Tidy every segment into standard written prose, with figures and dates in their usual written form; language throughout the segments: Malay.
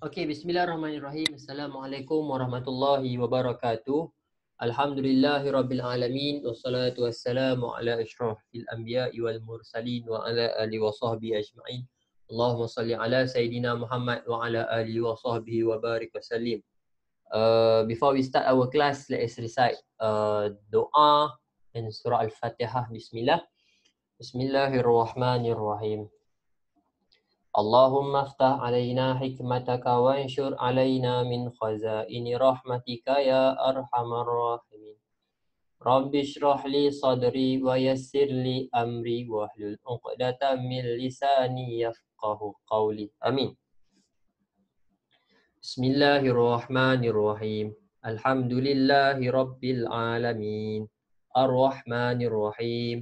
Okey, bismillahirrahmanirrahim. Assalamualaikum warahmatullahi wabarakatuh. Alhamdulillahirabbil alamin wassalatu wassalamu ala asyrafil anbiya'i wal mursalin wa ala alihi wa sahbihi ajma'in. Allahumma salli ala sayidina Muhammad wa ala alihi wa sahbihi wa barik wa sallim. Before we start our class, let us recite doa and surah Al-Fatihah. Bismillah. Bismillahirrahmanirrahim. اللهم افتح علينا حكمتك وانشر علينا من خزائن رحمتك يا أرحم الراحمين رب اشرح لي صدري ويسر لي أمري واحلل عقدة من لساني يفقه قولي آمين. بسم الله الرحمن الرحيم الحمد لله رب العالمين الرحمن الرحيم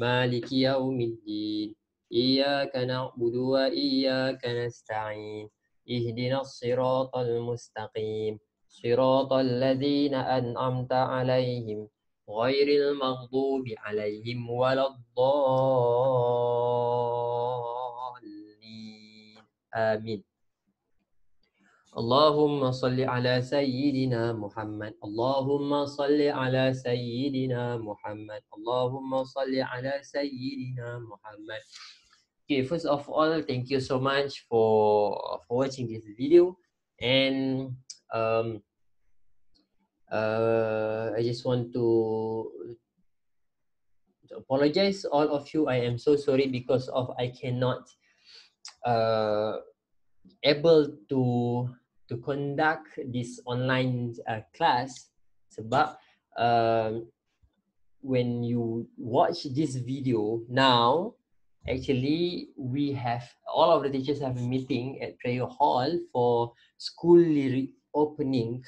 مالك يوم الدين إياك نعبد وإياك نستعين اهدنا الصراط المستقيم صراط الذين أنعمت عليهم غير المغضوب عليهم ولا الضالين آمين. اللهم صل على سيدنا محمد اللهم صل على سيدنا محمد اللهم صل على سيدنا محمد. Okay, first of all, thank you so much for watching this video, and I just want to apologize all of you. I am so sorry because of I cannot able to conduct this online class sebab when you watch this video now, actually we have all of the teachers have a meeting at prayer hall for school reopening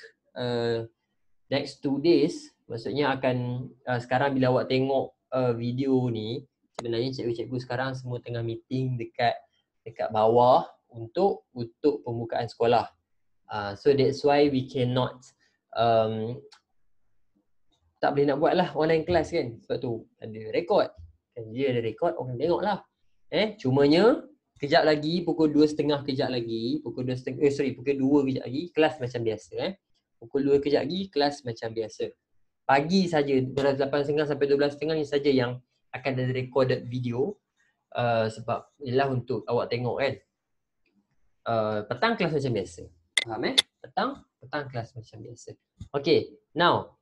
next 2 days. Maksudnya akan sekarang bila awak tengok video ni, sebenarnya cikgu-cikgu sekarang semua tengah meeting dekat bawah untuk pembukaan sekolah. So that's why we cannot tak boleh nak buat lah online class kan. Sebab tu ada rekod. Kan dia ada rekod, orang tengok lah. Cumanya kejap lagi pukul 2.30 kejap lagi, pukul 2 kejap lagi kelas macam biasa Pukul 2 kejap lagi kelas macam biasa. Pagi saja dari 8.30 sampai 12.30 ni saja yang akan ada recorded video sebab ialah untuk awak tengok kan. Petang kelas macam biasa. Faham Petang kelas macam biasa. Okay, now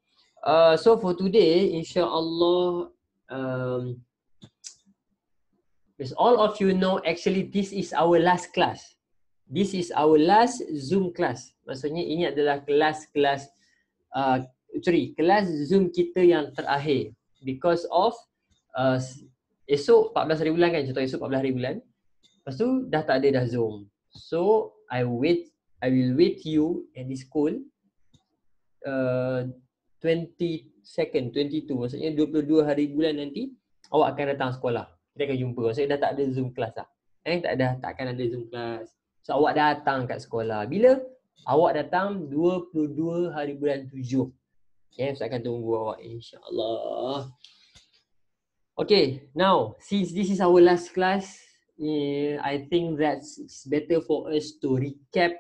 so for today, insyaAllah, as all of you know, actually this is our last class. This is our last Zoom class. Maksudnya ini adalah kelas Zoom kita yang terakhir. Because of esok 14 hari bulan kan, contoh esok 14 hari bulan. Lepas tu dah tak ada dah Zoom. So I will wait you at the school 22nd, 22, maksudnya 22 hari bulan nanti awak akan datang sekolah. Kita akan jumpa. Maksudnya dah tak ada Zoom class lah. Tak akan ada Zoom class. So awak datang kat sekolah. Bila? Awak datang 22 hari bulan 7. Okay, saya akan tunggu awak insyaAllah. Okay, now since this is our last class, I think that it's better for us to recap,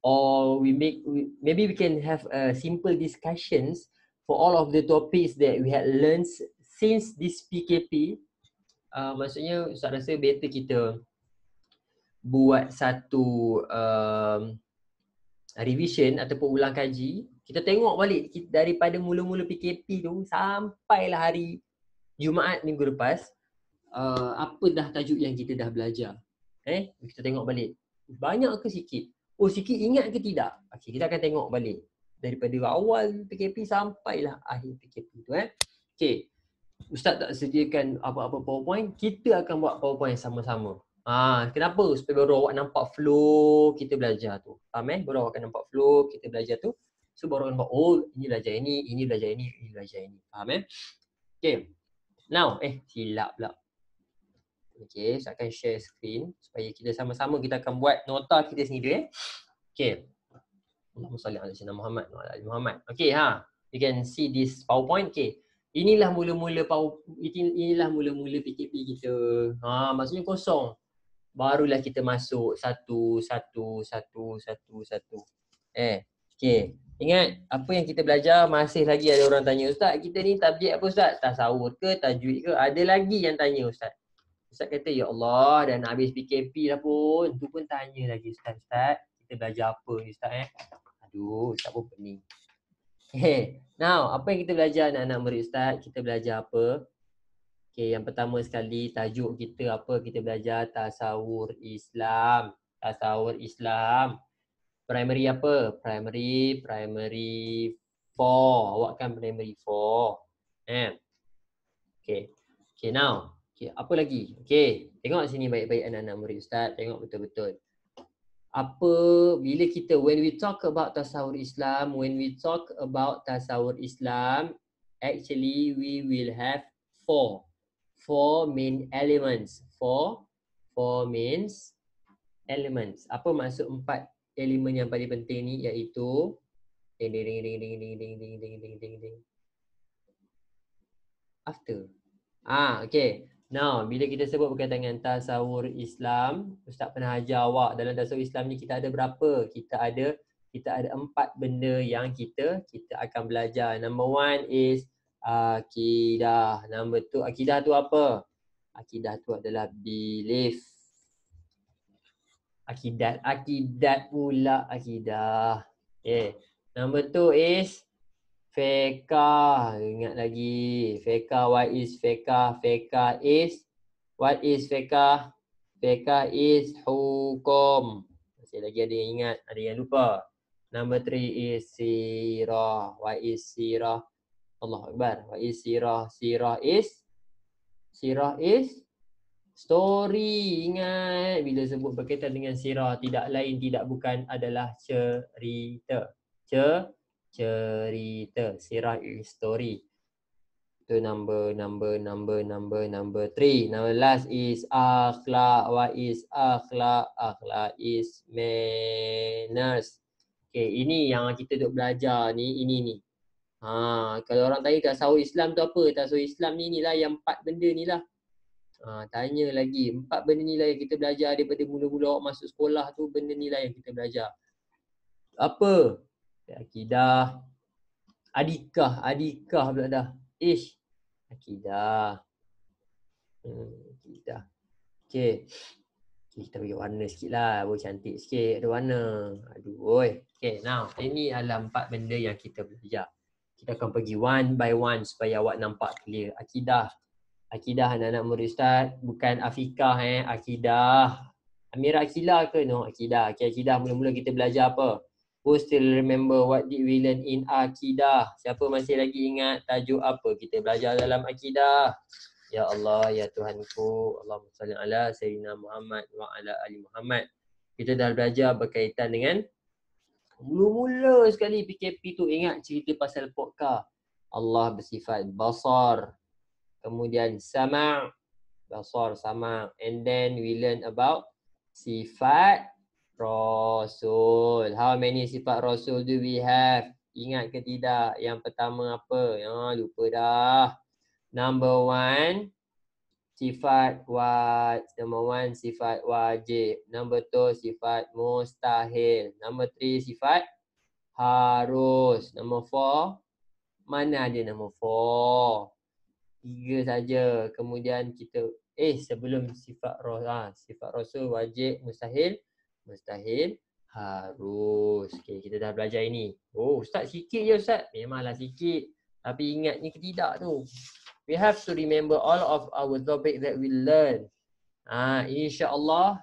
or maybe we can have simple discussions for all of the topics that we had learned since this PKP. Maksudnya Ustaz rasa better kita buat satu revision ataupun ulang kaji. Kita tengok balik daripada mula-mula PKP tu sampailah hari Jumaat minggu lepas, apa dah tajuk yang kita dah belajar. Kita tengok balik. Banyak ke sikit? Oh, sikit ingat ke tidak? Okay, kita akan tengok balik daripada awal PKP sampailah akhir PKP tu. Okay, Ustaz tak sediakan apa-apa PowerPoint, kita akan buat PowerPoint sama-sama. Kenapa? Supaya baru awak nampak flow kita belajar tu. Faham Baru awak akan nampak flow kita belajar tu. So baru awak nampak, oh ini belajar ini belajar ini belajar ini. Faham Okay. Now, silap pula. Okay, saya akan share screen supaya kita sama-sama kita akan buat nota kita sendiri. Okay. Allahumma salli ala sayyidina Muhammad wa ala ali Muhammad. Okay, you can see this PowerPoint. Okay. Inilah mula-mula PKP kita. Maksudnya kosong. barulah kita masuk satu. Okay. Ingat, apa yang kita belajar masih lagi ada orang tanya, Ustaz, kita ni tabjid apa Ustaz? Tasawur ke, tajwid ke? Ada lagi yang tanya Ustaz. Ustaz kata, ya Allah, dah nak habis PKP dah pun. Tu pun tanya lagi Ustaz. Kita belajar apa ni Ustaz Aduh, Ustaz pun pening. Now, apa yang kita belajar anak-anak murid Ustaz? Kita belajar apa? Okay, yang pertama sekali tajuk kita apa? Kita belajar tasawur Islam. Tasawur Islam. Primary apa? Primary 4. Awak kan primary 4. Okay. Okay, now. Okay, apa lagi? Okay, tengok sini baik-baik anak-anak murid Ustaz. Tengok betul-betul. Apa, bila kita, when we talk about tasawur Islam, actually we will have four main elements. Four main elements. Apa maksud 4 elemen yang paling penting ni, iaitu after. Okay. Now, bila kita sebut berkaitan dengan tasawur Islam, Ustaz pernah ajar awak dalam tasawur Islam ni kita ada berapa? Kita ada 4 benda yang kita akan belajar. Number 1 is akidah. Number 2, akidah tu apa? Akidah tu adalah belief. Akidat pula akidah. Okay. Number 2 is fiqh. Ingat lagi. Fiqh, what is fiqh? What is fiqh? Fiqh is hukum. Masih lagi ada yang ingat, ada yang lupa. Number 3 is sirah. What is sirah? Allahu Akbar. What is sirah? Sirah is story. Ingat, bila sebut berkaitan dengan sirah, tidak lain tidak bukan adalah cerita. Cerita. Sirah is story. Itu number 3. Number last is akhlak. What is akhlak? Akhlak is manners. Okay, ini yang kita duk belajar ni, ini ni. Kalau orang tanya tasawuf Islam tu apa? Tasawuf Islam ni inilah yang 4 benda ni lah. Tanya lagi, 4 benda ni lah yang kita belajar daripada mula-mula awak masuk sekolah tu, benda ni lah yang kita belajar. Apa? Akidah. Adikah pula dah. Akidah. Akidah. Okay. Kita bagi warna sikit lah. Boleh cantik sikit. Ada warna. Aduh. Okay, now. Ini adalah 4 benda yang kita belajar. Kita akan pergi one by one supaya awak nampak clear. Akidah. Akidah anak-anak murid Ustaz. Bukan afikah Akidah. Amirah Akilah ke? No, Akidah. Okay, Akidah mula-mula kita belajar apa? Who still remember what did we learn in Akidah? Siapa masih lagi ingat tajuk apa kita belajar dalam Akidah? Ya Allah, ya Tuhanku, Allahumma salli ala Sayyidina Muhammad wa ala ali Muhammad. Kita dah belajar berkaitan dengan mula-mula sekali PKP tu, ingat cerita pasal podcast. Allah bersifat basar. Kemudian sama', basar, sama'. And then we learn about sifat Rasul. How many sifat Rasul do we have? Ingat ke tidak? Yang pertama apa? Lupa dah. Number 1, sifat sifat wajib. Number 2, sifat mustahil. Number 3, sifat harus. Number 4, mana ada number 4? 3 saja. Kemudian kita sebelum sifat Rasul, wajib, mustahil, harus. Okay, kita dah belajar ini. Ustaz sikit je Ustaz. Memanglah sikit. Tapi ingatnya ke tidak tu. We have to remember all of our topic that we learn. InsyaAllah,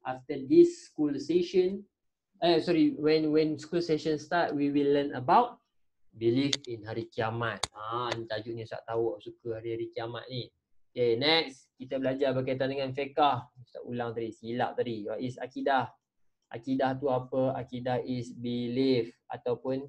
after this school session, when school session start, we will learn about belief in hari kiamat. Ni tajuknya Ustaz tahu suka hari-hari kiamat ni. Okay, next kita belajar berkaitan dengan fiqh. Ustaz ulang tadi, silap tadi. What is akidah? Akidah tu apa? Akidah is belief ataupun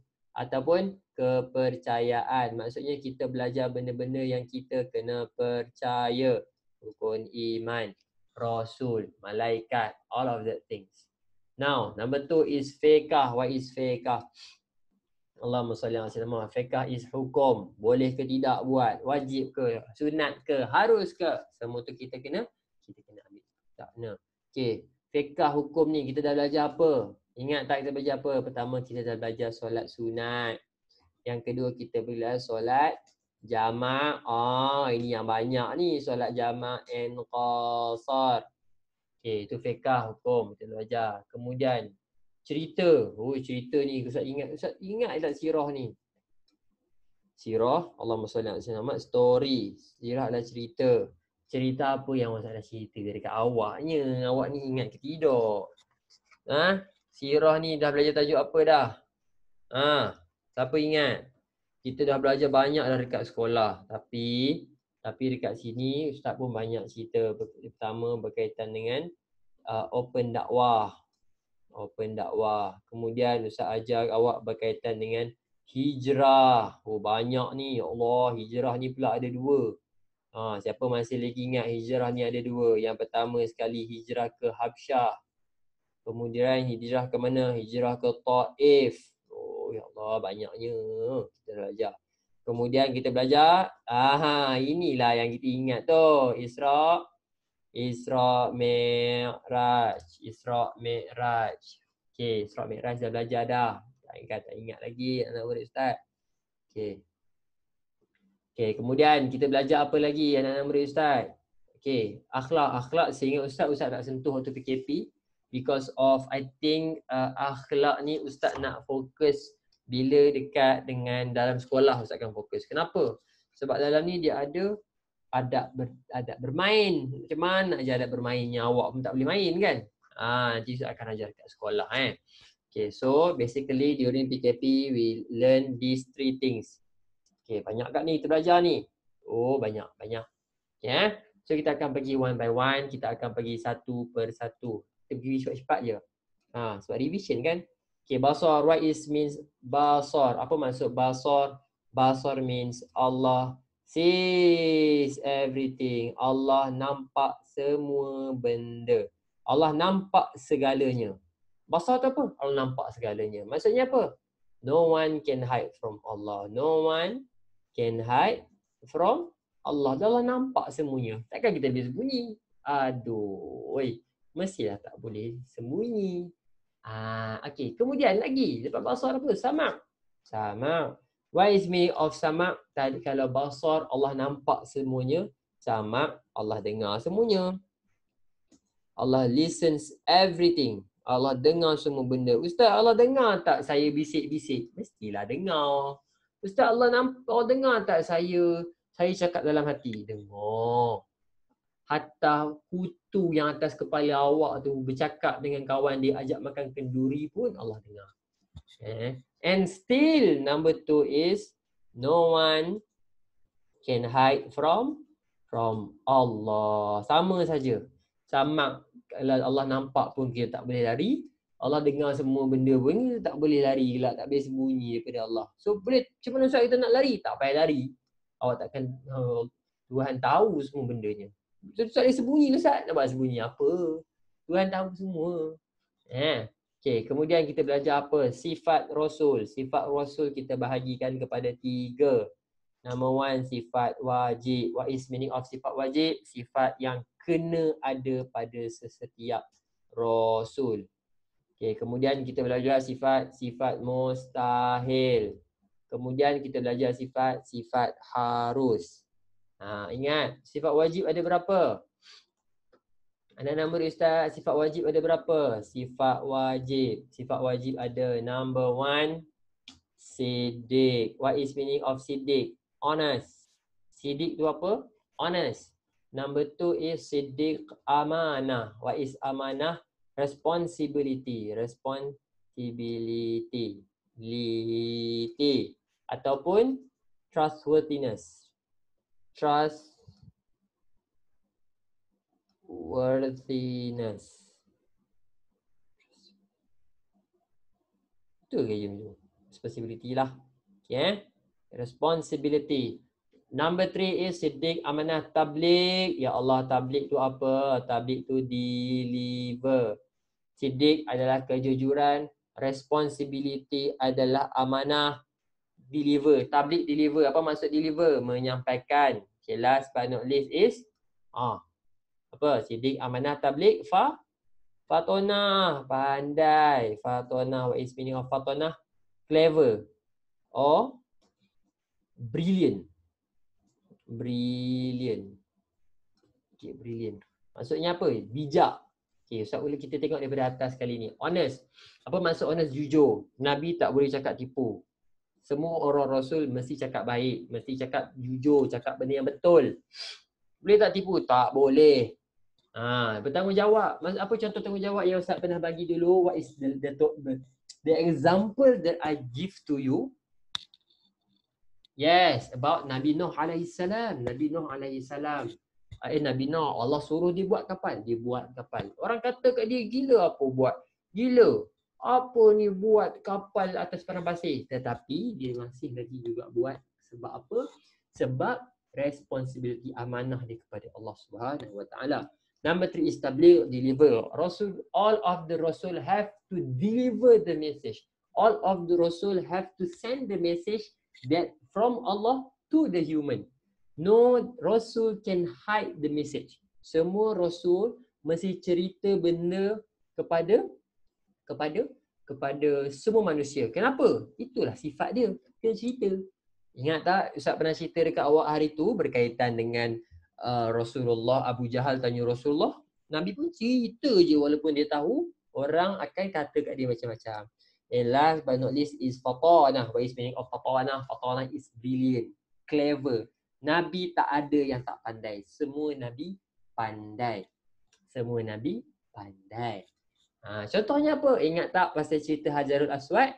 kepercayaan. Maksudnya kita belajar benda-benda yang kita kena percaya. Rukun iman, Rasul, malaikat, all of that things. Now, number 2 is fiqh. What is fiqh? Allahumma salli ala sayyidina Muhammad. Fiqh is hukum. Boleh ke tidak buat? Wajib ke? Sunat ke? Harus ke? Semua tu kita kena Tak kena. Okey, fiqh hukum ni kita dah belajar apa? Ingat tak kita belajar apa? Pertama kita dah belajar solat sunat. Yang kedua kita belajar solat jamak. Ini yang banyak ni, solat jamak and qasar. Okey, itu fiqh hukum kita belajar. Kemudian cerita. Cerita ni Ustaz ingat tak sirah ni? Sirah, Allahumma salli ala sayyidina Muhammad, story. Sirah adalah cerita. Cerita apa yang Ustaz dah cerita dekat awaknya? Awak ni ingat ke tidak? Sirah ni dah belajar tajuk apa dah? Siapa ingat? Kita dah belajar banyak dah dekat sekolah. Tapi dekat sini Ustaz pun banyak cerita. Pertama berkaitan dengan open dakwah. Kemudian Ustaz ajar awak berkaitan dengan hijrah. Banyak ni. Ya Allah, hijrah ni pula ada dua. Siapa masih lagi ingat hijrah ni ada dua. Yang pertama sekali hijrah ke Habsyah. Kemudian hijrah ke mana? Hijrah ke Taif. Ya Allah, banyaknya kita belajar. Kemudian kita belajar, inilah yang kita ingat tu. Isra Mi'raj. Okey, Isra Mi'raj dah belajar dah. Tak ingat lagi anak murid Ustaz. Okey, kemudian kita belajar apa lagi anak-anak murid Ustaz? Okey, akhlak sehingga Ustaz tak sentuh waktu PKP because of I think akhlak ni Ustaz nak fokus bila dekat dengan dalam sekolah Ustaz akan fokus. Kenapa? Sebab dalam ni dia ada adab bermain. Macam mana nak ajar adab bermainnya, awak pun tak boleh main kan? Nanti Ustaz akan ajar kat sekolah Okay, so basically during PKP we learn these three things. Okay, banyak kat ni kita belajar ni. Banyak. Okay, so kita akan pergi one by one, kita akan pergi satu per satu. Kita pergi cepat-cepat je. Sebab revision kan. Okay, basar, what is means basar? Apa maksud basar? Basar means Allah sees everything. Allah nampak semua benda. Allah nampak segalanya. Basar tu apa? Allah nampak segalanya. Maksudnya apa? No one can hide from Allah. No one can hide from Allah. Allah nampak semuanya. Takkan kita boleh sembunyi? Mestilah tak boleh sembunyi. Okay. Kemudian lagi, lepas basar apa? Sama'. What is meaning of sama'? Tadi kalau basar Allah nampak semuanya, sama' Allah dengar semuanya. Allah listens everything. Allah dengar semua benda. Ustaz, Allah dengar tak saya bisik-bisik? Mestilah dengar. Ustaz, Allah dengar tak saya cakap dalam hati? Dengar. Hatta kutu yang atas kepala awak tu bercakap dengan kawan dia ajak makan kenduri pun Allah dengar. And still number 2 is no one can hide from Allah. Sama saja. Sama kalau Allah nampak pun kita tak boleh lari. Allah dengar semua benda pun kita tak boleh lari pula, tak boleh sembunyi daripada Allah. So boleh, macam mana Ustaz kita nak lari? Tak payah lari. Awak takkan Tuhan tahu semua bendanya. So Ustaz dia sembunyi Ustaz. Nak buat sembunyi apa? Tuhan tahu semua. Okay, kemudian kita belajar apa? Sifat Rasul. Sifat Rasul kita bahagikan kepada 3. Number 1, sifat wajib. What is meaning of sifat wajib? Sifat yang kena ada pada setiap Rasul. Okay, kemudian kita belajar sifat mustahil. Kemudian kita belajar sifat harus. Ingat, sifat wajib ada berapa? Anak-anak murid Ustaz, sifat wajib ada berapa? Sifat wajib ada number 1, siddiq. What is meaning of siddiq? Honest. Siddiq tu apa? Honest. Number 2 is siddiq amanah. What is amanah? Responsibility. Ataupun trustworthiness. Betul ke you? Responsibility lah. Okay. Responsibility. Number 3 is siddiq amanah tabligh. Ya Allah, tabligh tu apa? Tabligh tu deliver. Siddiq adalah kejujuran. Responsibility adalah amanah. Deliver. Tabligh deliver. Apa maksud deliver? Menyampaikan. Okay, last but not least is Apa? Sidik, amanah, tabligh, fatonah, pandai. Fatonah, what is meaning of fatonah? Clever or brilliant. Brilliant. Okay, brilliant. Maksudnya apa? Bijak. Okay, Ustaz boleh kita tengok daripada atas kali ni. Honest. Apa maksud honest? Jujur. Nabi tak boleh cakap tipu. Semua orang Rasul mesti cakap baik. Mesti cakap jujur. Cakap benda yang betul. Boleh tak tipu? Tak boleh. Bertanggungjawab. Apa contoh tanggungjawab yang Ustaz pernah bagi dulu? What is the example that I give to you? Yes, about Nabi Nuh alaihi salam. Nabi Nuh alaihi salam. Nabi Nuh, Allah suruh dia buat kapal. Dia buat kapal. Orang kata kat dia, gila apa buat? Gila. Apa ni buat kapal atas padang pasir? Tetapi dia masih lagi juga buat. Sebab apa? Sebab responsibility amanah dia kepada Allah Subhanahu Wa Taala. Number 3 is tabligh, deliver. All of the Rasul have to deliver the message. All of the Rasul have to send the message that from Allah to the human. No Rasul can hide the message. Semua Rasul mesti cerita benda kepada semua manusia. Kenapa? Itulah sifat dia. Dia cerita. Ingat tak Ustaz pernah cerita dekat awak hari tu berkaitan dengan Rasulullah, Abu Jahal tanya Rasulullah. Nabi pun cerita je walaupun dia tahu orang akan kata kat dia macam-macam. And last but not least is fatanah. What is meaning of fatanah? Fatanah is brilliant, clever. Nabi tak ada yang tak pandai. Semua Nabi pandai. Semua Nabi pandai. Contohnya apa? Ingat tak pasal cerita Hajarul Aswad?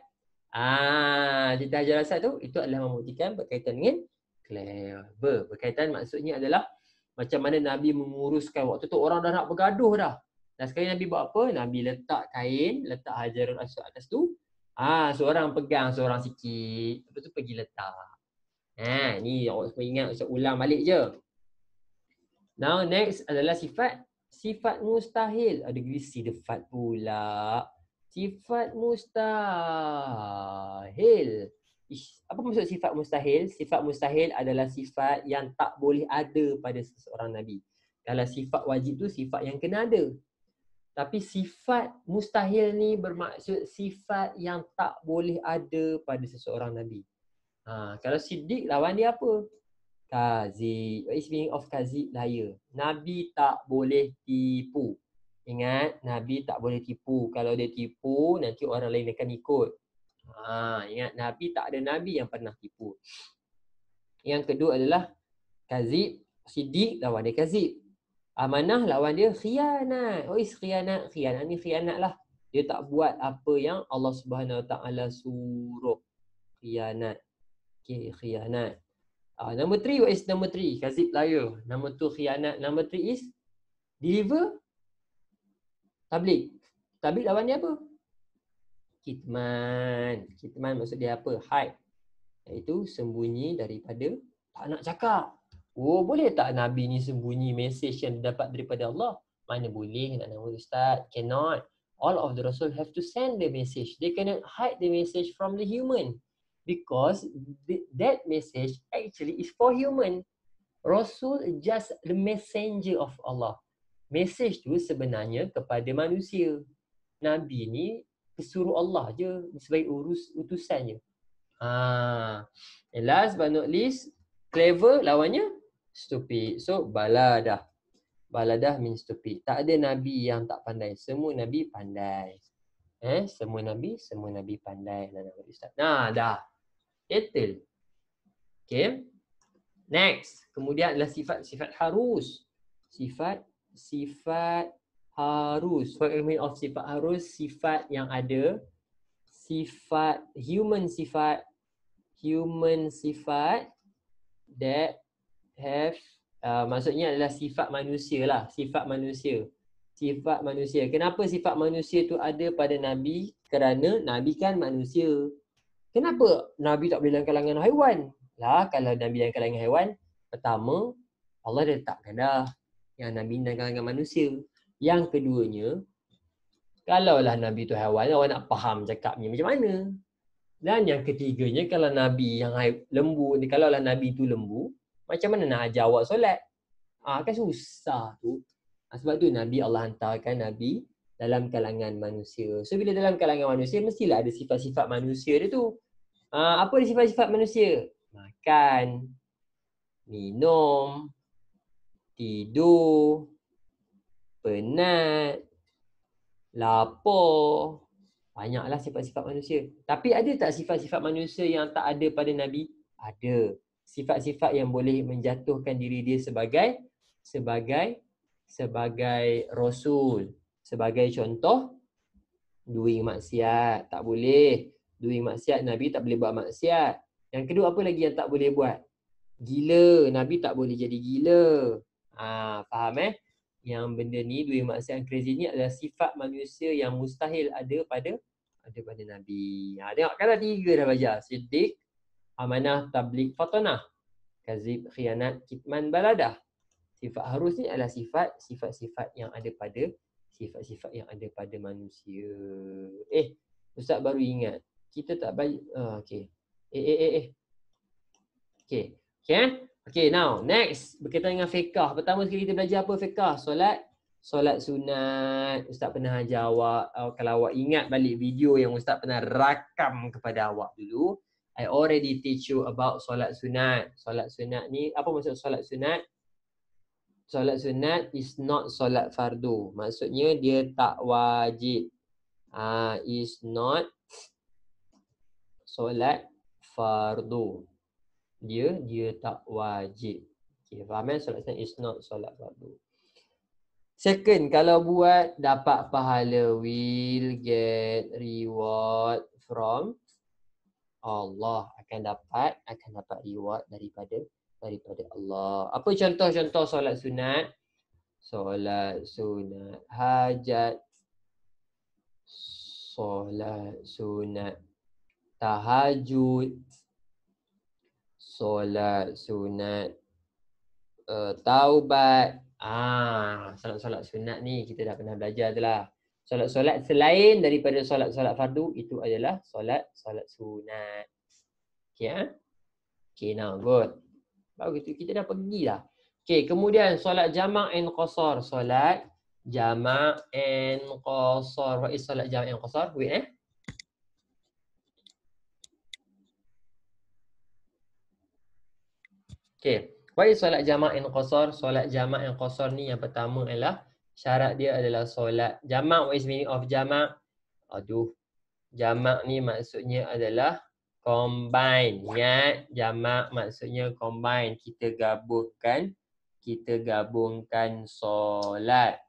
Cerita Hajarul Aswad tu, itu adalah membuktikan berkaitan dengan clever. Berkaitan maksudnya adalah macam mana Nabi menguruskan. Waktu tu orang dah nak bergaduh dah. Dan sekali Nabi buat apa? Nabi letak kain, letak Hajarul Aswad atas tu. Seorang pegang, seorang sikit. Lepas tu pergi letak. Ni awak semua ingat, Ustaz ulang balik je. Now next adalah sifat mustahil. Ada sifat pula. Sifat mustahil. Apa maksud sifat mustahil? Sifat mustahil adalah sifat yang tak boleh ada pada seseorang Nabi. Kalau sifat wajib tu sifat yang kena ada. Tapi sifat mustahil ni bermaksud sifat yang tak boleh ada pada seseorang Nabi. Kalau siddiq lawan dia apa? Kazib. What is meaning of kazib? Liar. Nabi tak boleh tipu. Ingat, Nabi tak boleh tipu. Kalau dia tipu, nanti orang lain akan ikut. Ingat, Nabi tak ada Nabi yang pernah tipu. Yang kedua adalah kazib. Siddiq lawan dia kazib. Amanah lawan dia khianat. What is khianat? Khianat ni khianat lah. Dia tak buat apa yang Allah Subhanahu Wa Taala suruh. Khianat. Okay, khianat. Number 3, what is number 3? Kazib, liar. Number 2, khianat. Number 3 is deliver, tabligh. Tabligh lawan dia apa? Kitman. Kitman maksud dia apa? Hide. Iaitu sembunyi daripada tak nak cakap. Boleh tak Nabi ni sembunyi mesej yang dapat daripada Allah? Mana boleh nak nama Ustaz? Cannot. All of the Rasul have to send the message. They cannot hide the message from the human. Because that message actually is for human. Rasul just the messenger of Allah. Message tu sebenarnya kepada manusia. Nabi ni pesuruh Allah je sebagai utusan je. And last but not least, clever lawannya stupid. So baladah. Baladah means stupid. Tak ada Nabi yang tak pandai. Semua Nabi pandai. Semua Nabi pandai. Dah. Settle. Okay. Next. Kemudian adalah sifat harus. Sifat harus. What I mean of sifat harus? Sifat yang ada. Sifat human sifat that have maksudnya adalah sifat manusia lah. Sifat manusia. Kenapa sifat manusia tu ada pada Nabi? Kerana Nabi kan manusia. Kenapa Nabi tak boleh dalam kalangan haiwan? Kalau Nabi dalam kalangan haiwan, pertama, Allah dah letakkan dah yang Nabi dalam kalangan manusia. Yang keduanya, kalaulah Nabi tu haiwan, awak nak faham cakapnya macam mana? Dan yang ketiganya, kalau Nabi yang lembu, kalaulah Nabi tu lembu, macam mana nak ajar awak solat? Kan susah tu. Sebab tu Nabi Allah hantarkan Nabi dalam kalangan manusia. So bila dalam kalangan manusia, mestilah ada sifat-sifat manusia dia tu. Apa dia sifat-sifat manusia? Makan, minum, tidur, penat, lapar. Banyaklah sifat-sifat manusia. Tapi ada tak sifat-sifat manusia yang tak ada pada Nabi? Ada. Sifat-sifat yang boleh menjatuhkan diri dia sebagai rasul. Sebagai contoh, doing maksiat. Tak boleh. Doing maksiat, Nabi tak boleh buat maksiat. Yang kedua, apa lagi yang tak boleh buat? Gila. Nabi tak boleh jadi gila. Faham Yang benda ni, doing maksiat crazy ni adalah sifat manusia yang mustahil ada pada Nabi. Tengok kan dah 3 dah baca. Siddiq, amanah, tabligh, fatanah. Kazib, khianat, kitman, baladah. Sifat harus ni adalah sifat-sifat yang ada pada manusia. Ustaz baru ingat. Kita tak baik. Okey. Okay, now next berkaitan dengan fiqh. Pertama sekali kita belajar apa fiqh? Solat sunat. Ustaz pernah ajar awak, kalau awak ingat balik video yang Ustaz pernah rakam kepada awak dulu, I already teach you about solat sunat. Solat sunat ni, apa maksud solat sunat? Solat sunat is not solat fardu. Maksudnya dia tak wajib. Is not solat fardu. Dia tak wajib. Okay, faham solat sunat is not solat fardu. Second, kalau buat dapat pahala, will get reward from Allah. Akan dapat reward daripada Allah. Apa contoh-contoh solat sunat? Solat sunat hajat, solat sunat tahajud, solat sunat taubat. Solat-solat sunat ni kita dah pernah belajar tu lah. Solat-solat selain daripada solat-solat fardu itu adalah solat sunat. Okay, now good. Baru kita dah pergi lah. Okay, kemudian solat jamak and qasar. Solat jamak and qasar. What is solat jamak and qasar? Wait Okay. What is solat jamak and qasar? Solat jamak and qasar ni yang pertama adalah syarat dia adalah solat jamak. What is meaning of jamak? Jamak ni maksudnya adalah combine. Ingat, jamak maksudnya combine. Kita gabungkan solat.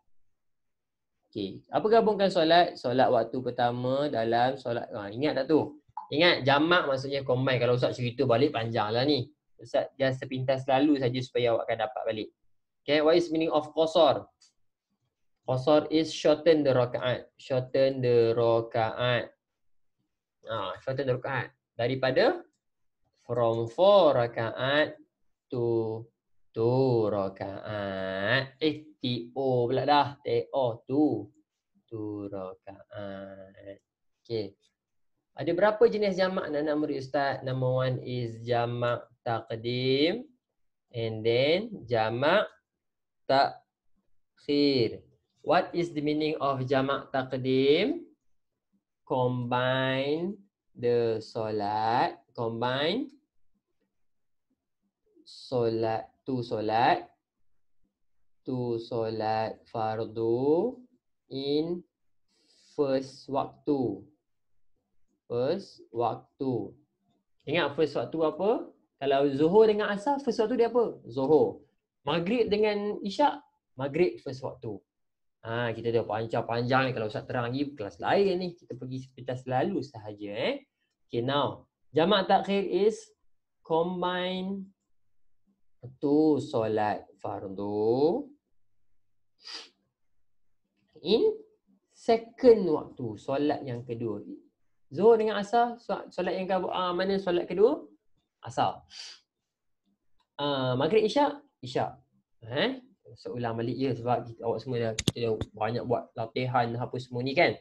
Okay. Apa gabungkan solat? Solat waktu pertama dalam solat. Ingat tak tu? Ingat, jamak maksudnya combine. Kalau Ustaz cerita balik panjang lah ni. Ustaz just sepintas lalu saja supaya awak akan dapat balik. Okay, what is meaning of qasar? Qasar is shorten the rakaat. Shorten the rakaat. Daripada from 4 rakaat to 2 rakaat. TO pula dah. TO 2 rakaat. Okay. Ada berapa jenis jamak anak-anak murid Ustaz? Number 1 is jamak taqdim. And then jamak takhir. What is the meaning of jamak taqdim? Combine the solat. Combine solat fardu in first waktu. Ingat first waktu apa? Kalau Zuhur dengan Asar, first waktu dia apa? Zuhur. Maghrib dengan Isyak, Maghrib first waktu. Kita dah panjang-panjang ni. Kalau Ustaz terang lagi, kelas lain ni. Kita pergi sepintas selalu sahaja. Okay, now. Jamak takhir is combine tu solat fardu in second waktu. Solat yang kedua. Zuhur dengan Asar, solat yang mana solat kedua? Asar. Maghrib Isyak. Ulang balik je sebab awak semua kita dah banyak buat latihan apa semua ni kan.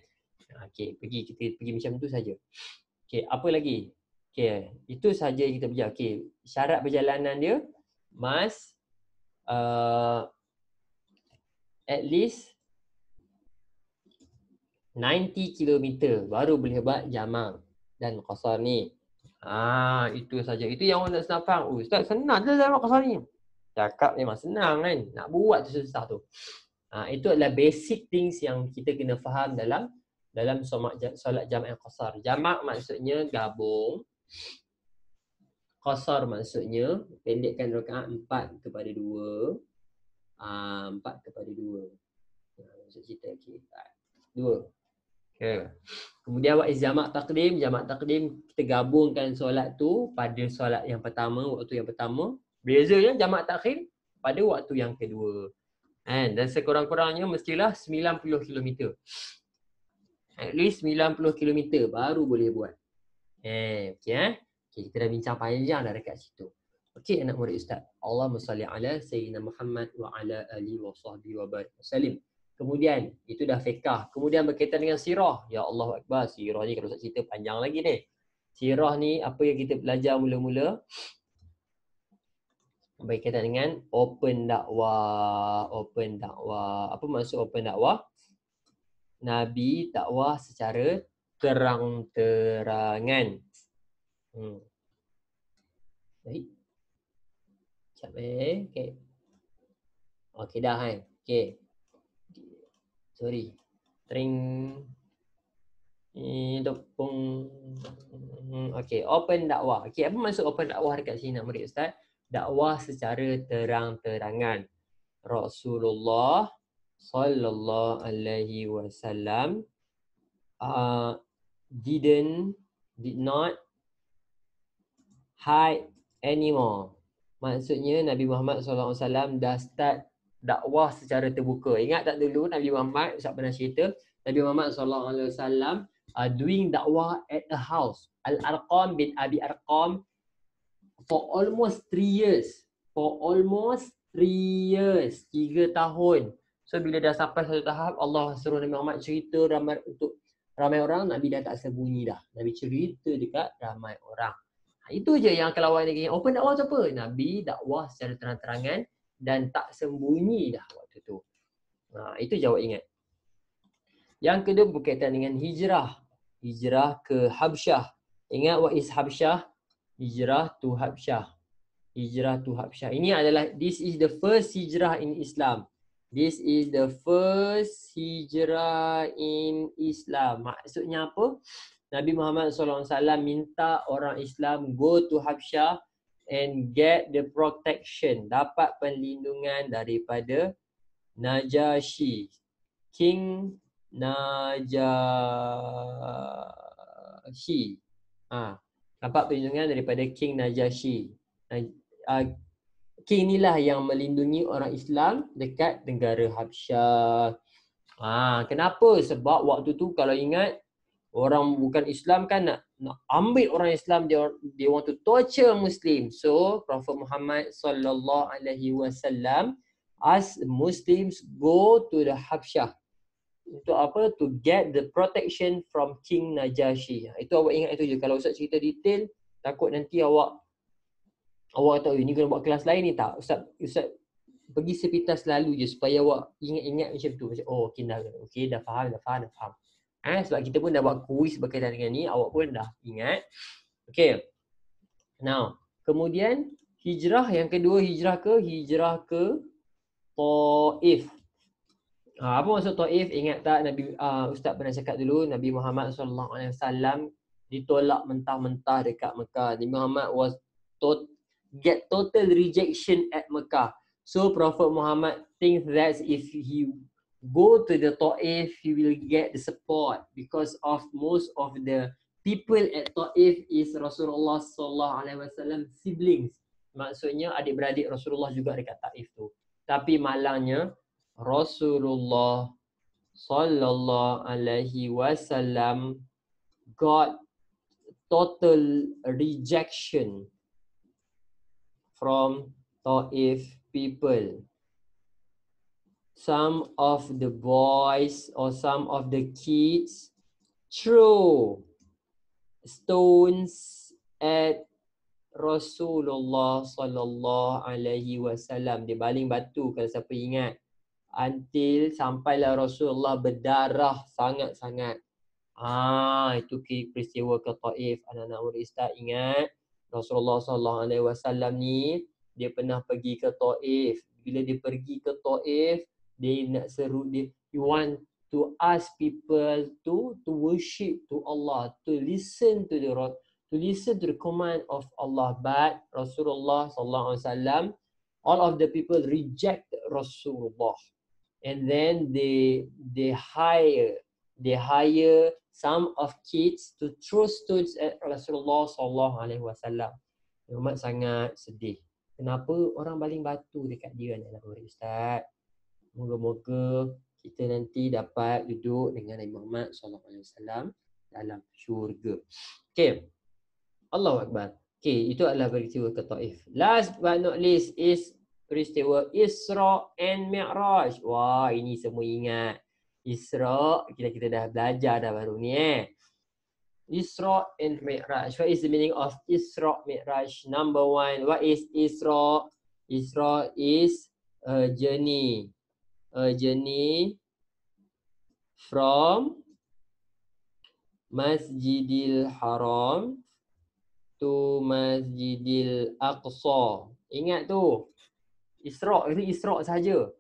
Okey, kita pergi macam tu saja. Okey, apa lagi? Okey, itu saja kita belajar. Okey, syarat perjalanan dia must at least 90 km baru boleh buat jamak dan qasar ni. Itu saja. Itu yang orang nak senang faham. Ustaz, senang je jamak qasar ni. Cakap memang senang kan. Nak buat tu susah tu. Itu adalah basic things yang kita kena faham dalam solat jamak qasar. Jamak maksudnya gabung. Qasar maksudnya pendekkan rakaat 4 kepada 2. 4 kepada 2. Maksud kita okey. 2. Okay. Kemudian buat jamak takdim. Jamak takdim kita gabungkan solat tu pada solat yang pertama, waktu yang pertama. Bezanya jamak takhir pada waktu yang kedua. Dan sekurang-kurangnya mestilah 90 km. At least 90 km baru boleh buat. Okay, kita dah bincang panjang dah dekat situ. Okey anak murid Ustaz. Allahumma salli ala Sayyidina Muhammad wa ala alihi wa sahbihi wa barik wasallim. Kemudian, itu dah fiqah. Kemudian berkaitan dengan sirah. Ya Allah Akbar, sirah ni kalau Ustaz cerita panjang lagi ni. Sirah ni apa yang kita belajar mula-mula? Berkaitan dengan open dakwah. Open dakwah. Apa maksud open dakwah? Nabi dakwah secara terang-terangan. Baik. Sekejap okay. Okay dah okay. Sorry. Tring. Okay, open dakwah. Okay, apa maksud open dakwah dekat sini nak murid Ustaz? Dakwah secara terang-terangan. Rasulullah sallallahu alaihi wasallam did not hide anymore. Maksudnya Nabi Muhammad sallallahu alaihi wasallam dah start dakwah secara terbuka. Ingat tak dulu Nabi Muhammad, Ustaz pernah cerita, Nabi Muhammad SAW doing dakwah at a house. Al-Arqam bin Abi Arqam for almost 3 years. For almost 3 years. 3 tahun. So bila dah sampai satu tahap, Allah suruh Nabi Muhammad cerita untuk ramai orang, Nabi dah tak sembunyi dah. Nabi cerita dekat ramai orang. Itu je yang kalau orang ni open dakwah tu apa? Nabi dakwah secara terang-terangan dan tak sembunyi dah waktu tu. Itu jawab ingat. Yang kedua berkaitan dengan hijrah. Hijrah ke Habsyah. Ingat what is Habsyah? Hijrah to Habsyah. Hijrah to Habsyah. Ini adalah, this is the first hijrah in Islam. This is the first hijrah in Islam. Maksudnya apa? Nabi Muhammad SAW minta orang Islam go to Habsyah and get the protection, dapat perlindungan daripada Najashi, King Najashi. Dapat perlindungan daripada King Najashi. King inilah yang melindungi orang Islam dekat negara Habsyah. Kenapa? Sebab waktu tu kalau ingat, orang bukan Islam kan nak ambil orang Islam, they want to torture Muslim. So Prophet Muhammad sallallahu alaihi wasallam ask Muslims go to the Habsyah. Untuk apa? To get the protection from King Najashi. Itu awak ingat itu je. Kalau Ustaz cerita detail, takut nanti awak tahu ini kena buat kelas lain ni tak. Ustaz pergi sepintas selalu je supaya awak ingat-ingat macam tu. Okey dah faham. Sebab kita pun dah buat kuis berkaitan dengan ni, awak pun dah ingat. Okay. Now, kemudian hijrah yang kedua, hijrah ke Taif. Apa maksud Taif? Ingat tak Ustaz pernah cakap dulu, Nabi Muhammad SAW ditolak mentah-mentah dekat Mekah. Nabi Muhammad get total rejection at Mekah. So Prophet Muhammad thinks that if he go to the Taif, he will get the support because of most of the people at Taif is Rasulullah SAW siblings. Maksudnya adik-beradik Rasulullah juga dekat Taif tu. Tapi malangnya Rasulullah SAW got total rejection from Taif people. Some of the boys or some of the kids throw stones at Rasulullah sallallahu alaihi wasallam. Dia baling batu kalau siapa ingat. until sampailah Rasulullah berdarah sangat-sangat. Itu peristiwa ke Taif. Anak-anak murid Ustaz ingat Rasulullah SAW ni dia pernah pergi ke Taif. Bila dia pergi ke Taif, dia nak seru dia, he want to ask people to worship to Allah, to listen to the command of Allah. But Rasulullah SAW, all of the people reject Rasulullah, and then they hire some of kids to throw stones at Rasulullah SAW. Muhammad sangat sedih. Kenapa orang baling batu dekat dia, anak-anak murid Ustaz? Moga-moga kita nanti dapat duduk dengan Nabi Muhammad SAW dalam syurga. Okay. Allahu Akbar. Okay, itu adalah peristiwa ke Taif. Last but not least is peristiwa Isra and Mi'raj. Wah, ini semua ingat. Isra, kita dah belajar dah baru ni Isra and Mi'raj. What is the meaning of Isra Mi'raj? Number one, what is Isra? Isra is a journey. A journey from Masjidil Haram to Masjidil Aqsa. Ingat tu. Isra itu Isra saja.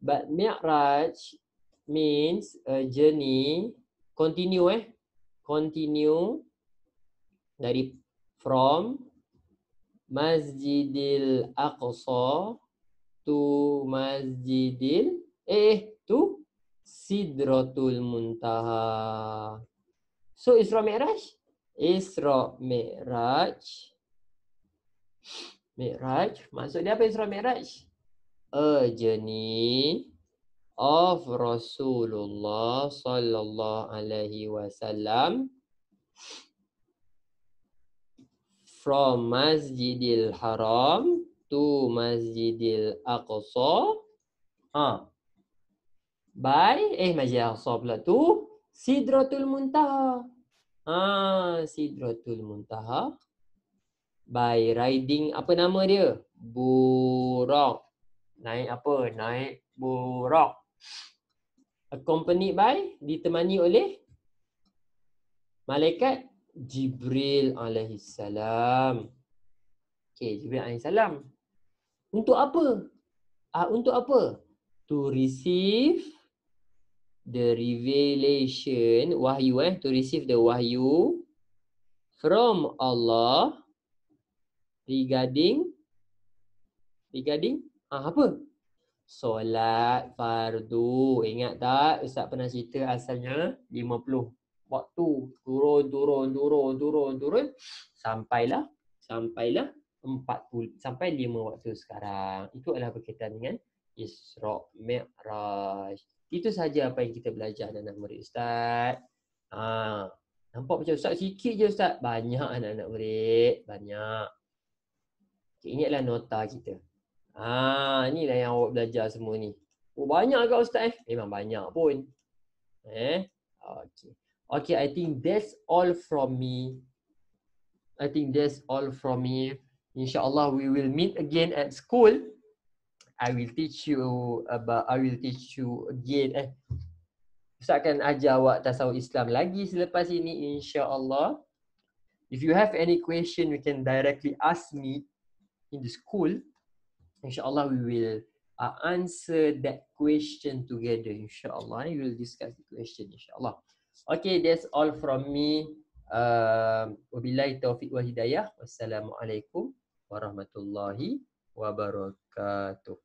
But Mi'raj means a journey, continue dari from Masjidil Aqsa to Masjidil to Sidratul Muntaha. So Isra Mi'raj maksud dia apa Isra Mi'raj? A journey of Rasulullah sallallahu alaihi wasallam from Masjidil Haram to Masjidil Aqsa. Masjidil Aqsa pula tu Sidratul Muntaha. Sidratul Muntaha by riding, apa nama dia? Buraq. Naik buraq. Accompanied by, ditemani oleh malaikat Jibril alaihissalam. Okay, Jibril alaihissalam. Untuk apa? To receive the revelation, wahyu to receive the wahyu from Allah regarding apa? Solat fardu. Ingat tak? Ustaz pernah cerita asalnya 50 waktu. Turun. Sampailah 40. Sampai 5 waktu sekarang. Itu adalah berkaitan dengan Isra Mi'raj. Itu saja apa yang kita belajar anak-anak murid Ustaz. Nampak macam Ustaz sikit je Ustaz. Banyak anak-anak murid. Banyak. Okay, ingatlah nota kita. Inilah yang awak belajar semua ni. Banyak ke Ustaz? Memang banyak pun. Okay, I think that's all from me. InsyaAllah we will meet again at school. I will teach you again. Ustaz akan ajar awak tasawuf Islam lagi selepas ini, insyaAllah. If you have any question, you can directly ask me in the school. InsyaAllah we will answer that question together, insyaAllah. We will discuss the question, insyaAllah. Okay, that's all from me. Wabillahi taufiq wa hidayah. Wassalamualaikum warahmatullahi wabarakatuh.